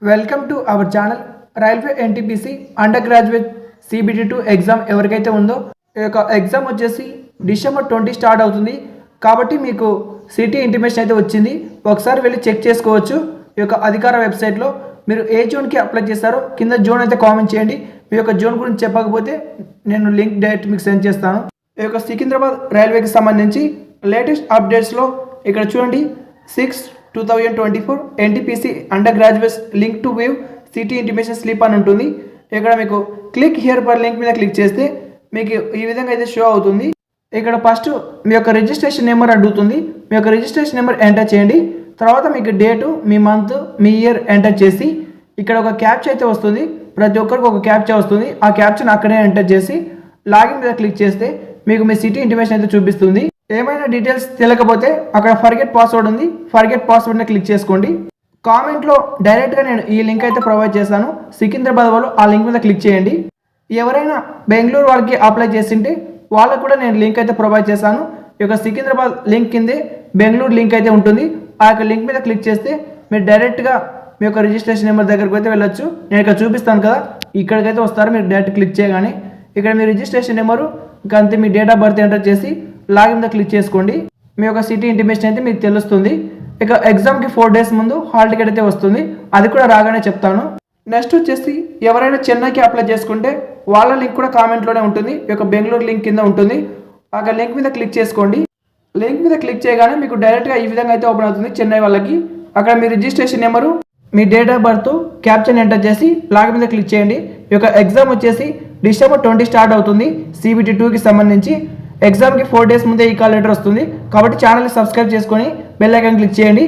Welcome to our channel. Railway NTPC under graduate CBT2 exam ఎవరికైతే ఉందో ఈ యొక్క ఎగ్జామ్ వచ్చేసి December 20 స్టార్ట్ అవుతుంది. కాబట్టి మీకు సిటీ ఇంటిమేషన్ అయితే వచ్చింది. ఒకసారి వెళ్ళి చెక్ చేసుకోవచ్చు ఈ యొక్క అధికార వెబ్సైట్లో. మీరు ఏ జోన్కి అప్లై చేస్తారో కింద జోన్ అయితే కామెంట్ చేయండి. మీ యొక్క జోన్ గురించి చెప్పకపోతే నేను లింక్ డైరెక్ట్ మీకు సెండ్ చేస్తాను. ఈ యొక్క సికింద్రాబాద్ రైల్వేకి సంబంధించి లేటెస్ట్ అప్డేట్స్లో ఇక్కడ చూడండి 6/2024 NTPC under graduates link to view city intimation slip అని ఉంటుంది. ఇక్కడ మీకు క్లిక్ హియర్ పర్ లింక్ మీద క్లిక్ చేస్తే మీకు ఈ విధంగా అయితే షో అవుతుంది. ఇక్కడ ఫస్ట్ మీ యొక్క రిజిస్ట్రేషన్ నెంబర్ అడుగుతుంది. మీ యొక్క రిజిస్ట్రేషన్ నెంబర్ ఎంటర్ చేయండి. తర్వాత మీకు డేటు, మీ మంత్, మీ ఇయర్ ఎంటర్ చేసి ఇక్కడ ఒక క్యాప్చా అయితే వస్తుంది. ప్రతి ఒక్కరికి ఒక క్యాప్చా వస్తుంది. ఆ క్యాప్చాను అక్కడే ఎంటర్ చేసి లాగిన్ మీద క్లిక్ చేస్తే మీకు మీ సిటీ ఇంటిమేషన్ అయితే చూపిస్తుంది. ఏమైనా డీటెయిల్స్ తెలియకపోతే అక్కడ ఫర్గెట్ పాస్వర్డ్ ఉంది. ఫర్గెట్ పాస్వర్డ్ని క్లిక్ చేసుకోండి. కామెంట్లో డైరెక్ట్గా నేను ఈ లింక్ అయితే ప్రొవైడ్ చేస్తాను. సికింద్రాబాద్ వాళ్ళు ఆ లింక్ మీద క్లిక్ చేయండి. ఎవరైనా బెంగళూరు వాళ్ళకి అప్లై చేసింటే వాళ్ళకు కూడా నేను లింక్ అయితే ప్రొవైడ్ చేశాను. ఈ యొక్క సికింద్రాబాద్ లింక్ కిందే బెంగళూరు లింక్ అయితే ఉంటుంది. ఆ యొక్క లింక్ మీద క్లిక్ చేస్తే మీరు డైరెక్ట్గా మీ యొక్క రిజిస్ట్రేషన్ నెంబర్ దగ్గరకు అయితే వెళ్ళొచ్చు. నేను ఇక్కడ చూపిస్తాను కదా, ఇక్కడికైతే వస్తారు. మీరు డైరెక్ట్ క్లిక్ చేయగానే ఇక్కడ మీ రిజిస్ట్రేషన్ నెంబరు ఇంకా అంతే, మీ డేట్ ఆఫ్ బర్త్ ఎంటర్ చేసి లాగిన్ మీద క్లిక్ చేసుకోండి. మీ యొక్క సిటీ ఇంటిమేషన్ అయితే మీకు తెలుస్తుంది. ఇక ఎగ్జామ్కి 4 days ముందు హాల్ టికెట్ అయితే వస్తుంది. అది కూడా రాగానే చెప్తాను. నెక్స్ట్ వచ్చేసి ఎవరైనా చెన్నైకి అప్లై చేసుకుంటే వాళ్ళ లింక్ కూడా కామెంట్లోనే ఉంటుంది. ఈ యొక్క బెంగళూరు లింక్ కింద ఉంటుంది. ఆ లింక్ మీద క్లిక్ చేసుకోండి. లింక్ మీద క్లిక్ చేయగానే మీకు డైరెక్ట్గా ఈ విధంగా అయితే ఓపెన్ అవుతుంది చెన్నై వాళ్ళకి. అక్కడ మీ రిజిస్ట్రేషన్ నెంబరు, మీ date of birth, captcha enter చేసి లాగిన్ మీద క్లిక్ చేయండి. ఈ యొక్క ఎగ్జామ్ వచ్చేసి December 20 స్టార్ట్ అవుతుంది. CBT2కి సంబంధించి ఎగ్జామ్కి 4 days ముందే ఈ కాల్ లెటర్ వస్తుంది. కాబట్టి ఛానల్ని సబ్స్క్రైబ్ చేసుకొని బెల్ ఐకాన్ క్లిక్ చేయండి.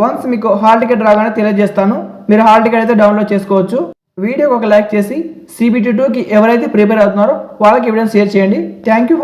వన్స్ మీకు హాల్ టికెట్ రాగానే తెలియజేస్తాను. మీరు హాల్ టికెట్ అయితే డౌన్లోడ్ చేసుకోవచ్చు. వీడియోకి ఒక లైక్ చేసి CBT2కి ఎవరైతే ప్రిపేర్ అవుతున్నారో వాళ్ళకి ఎవిడెన్స్ షేర్ చేయండి. Thank you.